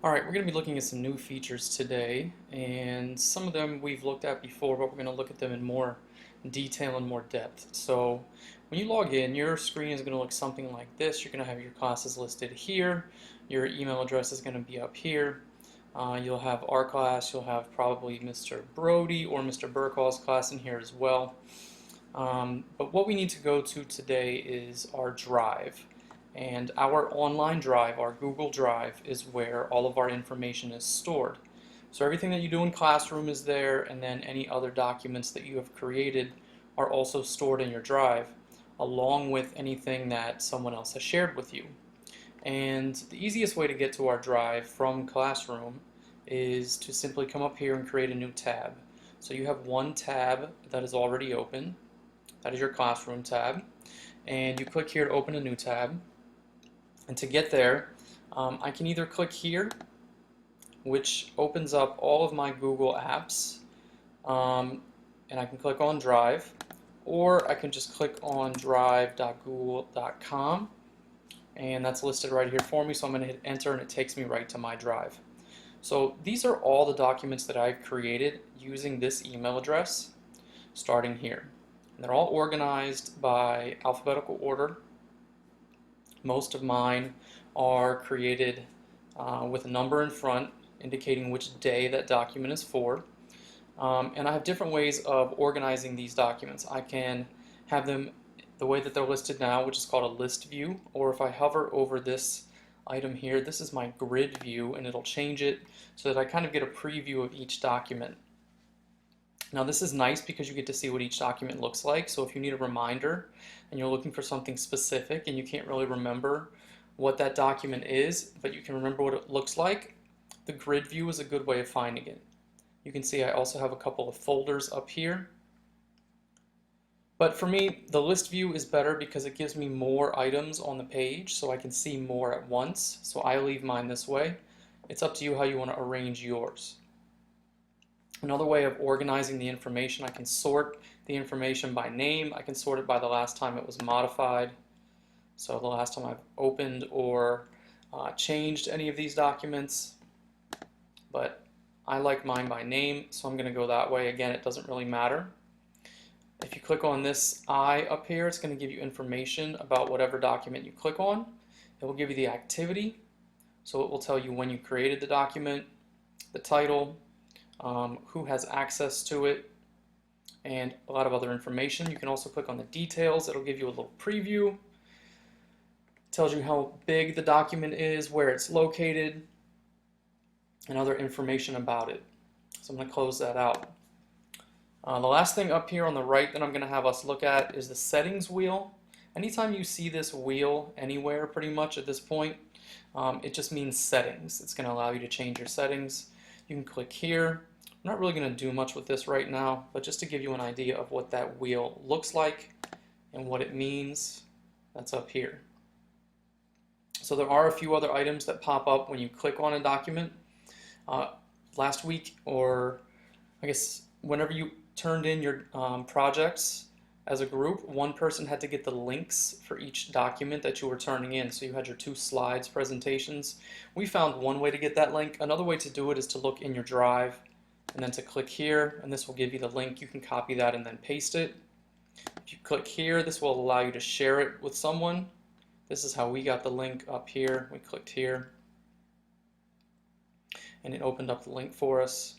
Alright, we're going to be looking at some new features today, and some of them we've looked at before, but we're going to look at them in more detail and more depth. So when you log in, your screen is going to look something like this. You're going to have your classes listed here, your email address is going to be up here. You'll have our class, you'll have probably Mr. Brody or Mr. Burkhall's class in here as well. But what we need to go to today is our drive. And our online drive, our Google Drive, is where all of our information is stored. So everything that you do in Classroom is there, and then any other documents that you have created are also stored in your drive, along with anything that someone else has shared with you. And the easiest way to get to our drive from Classroom is to simply come up here and create a new tab. So you have one tab that is already open. That is your Classroom tab. And you click here to open a new tab. And to get there, I can either click here, which opens up all of my Google apps, and I can click on Drive, or I can just click on drive.google.com, and that's listed right here for me, so I'm going to hit enter and it takes me right to my drive. So these are all the documents that I've created using this email address, starting here. And they're all organized by alphabetical order. Most of mine are created with a number in front indicating which day that document is for. And I have different ways of organizing these documents. I can have them the way that they're listed now, which is called a list view, or if I hover over this item here, this is my grid view, and it'll change it so that I kind of get a preview of each document. Now this is nice because you get to see what each document looks like, so if you need a reminder and you're looking for something specific and you can't really remember what that document is, but you can remember what it looks like, the grid view is a good way of finding it. You can see I also have a couple of folders up here. But for me, the list view is better because it gives me more items on the page so I can see more at once, so I leave mine this way. It's up to you how you want to arrange yours. Another way of organizing the information, I can sort the information by name. I can sort it by the last time it was modified. So the last time I've opened or changed any of these documents. But I like mine by name, so I'm going to go that way. Again, it doesn't really matter. If you click on this I up here, it's going to give you information about whatever document you click on. It will give you the activity, so it will tell you when you created the document, the title, who has access to it, and a lot of other information. You can also click on the details. It'll give you a little preview. It tells you how big the document is, where it's located, and other information about it. So I'm going to close that out. The last thing up here on the right that I'm going to have us look at is the settings wheel. Anytime you see this wheel anywhere pretty much at this point, it just means settings. It's going to allow you to change your settings. You can click here. I'm not really going to do much with this right now, but just to give you an idea of what that wheel looks like and what it means, that's up here. So there are a few other items that pop up when you click on a document. Last week, or I guess whenever you turned in your projects as a group, one person had to get the links for each document that you were turning in. So you had your 2 slides presentations. We found one way to get that link. Another way to do it is to look in your drive and then to click here, and this will give you the link. You can copy that and then paste it. If you click here, this will allow you to share it with someone. This is how we got the link up here. We clicked here and it opened up the link for us.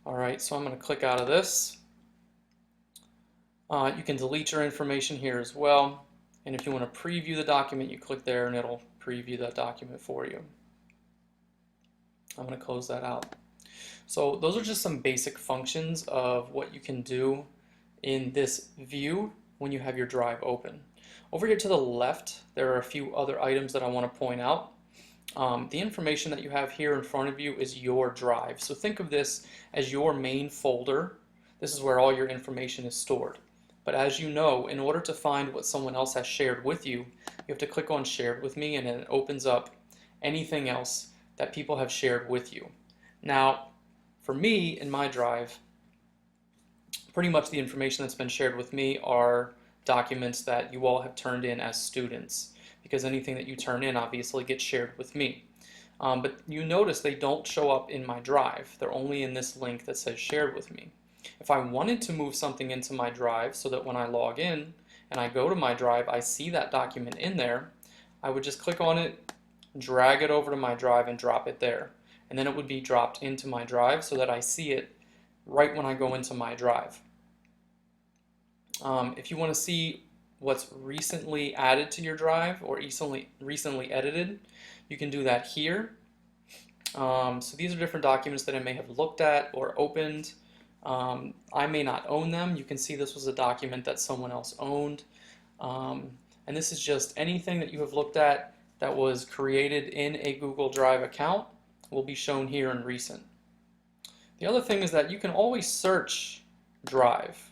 Alright, so I'm going to click out of this. You can delete your information here as well, and if you want to preview the document, you click there and it'll preview that document for you. I'm going to close that out. So those are just some basic functions of what you can do in this view when you have your drive open. Over here to the left, there are a few other items that I want to point out. The information that you have here in front of you is your drive. So think of this as your main folder. This is where all your information is stored. But as you know, in order to find what someone else has shared with you, you have to click on Shared with Me, and then it opens up anything else that people have shared with you. Now, for me, in my drive, pretty much the information that's been shared with me are documents that you all have turned in as students. because anything that you turn in obviously gets shared with me. But you notice they don't show up in my drive. They're only in this link that says shared with me. If I wanted to move something into my drive so that when I log in and I go to my drive, I see that document in there, I would just click on it, drag it over to my drive and drop it there. And then it would be dropped into my drive so that I see it right when I go into my drive. If you want to see what's recently added to your drive or recently edited, you can do that here. So these are different documents that I may have looked at or opened. I may not own them. You can see this was a document that someone else owned. And this is just anything that you have looked at that was created in a Google Drive account will be shown here in recent. The other thing is that you can always search Drive.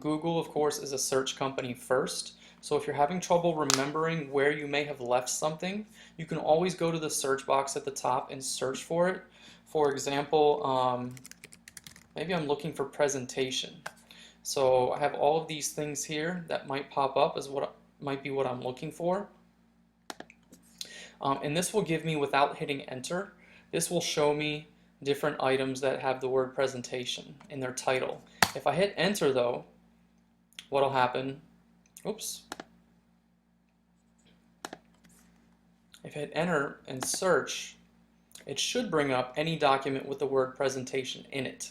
Google, of course, is a search company first. So if you're having trouble remembering where you may have left something, you can always go to the search box at the top and search for it. For example, maybe I'm looking for presentation. So I have all of these things here that might pop up as what might be what I'm looking for. And this will give me, without hitting enter, this will show me different items that have the word presentation in their title. If I hit enter though, what'll happen, oops, if I hit enter and search, it should bring up any document with the word presentation in it.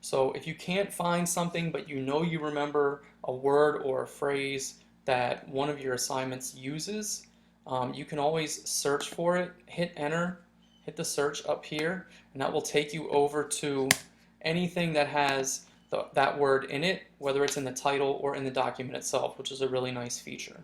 So if you can't find something but you know you remember a word or a phrase that one of your assignments uses, you can always search for it, hit enter, hit the search up here, and that will take you over to anything that has that word in it, whether it's in the title or in the document itself, which is a really nice feature.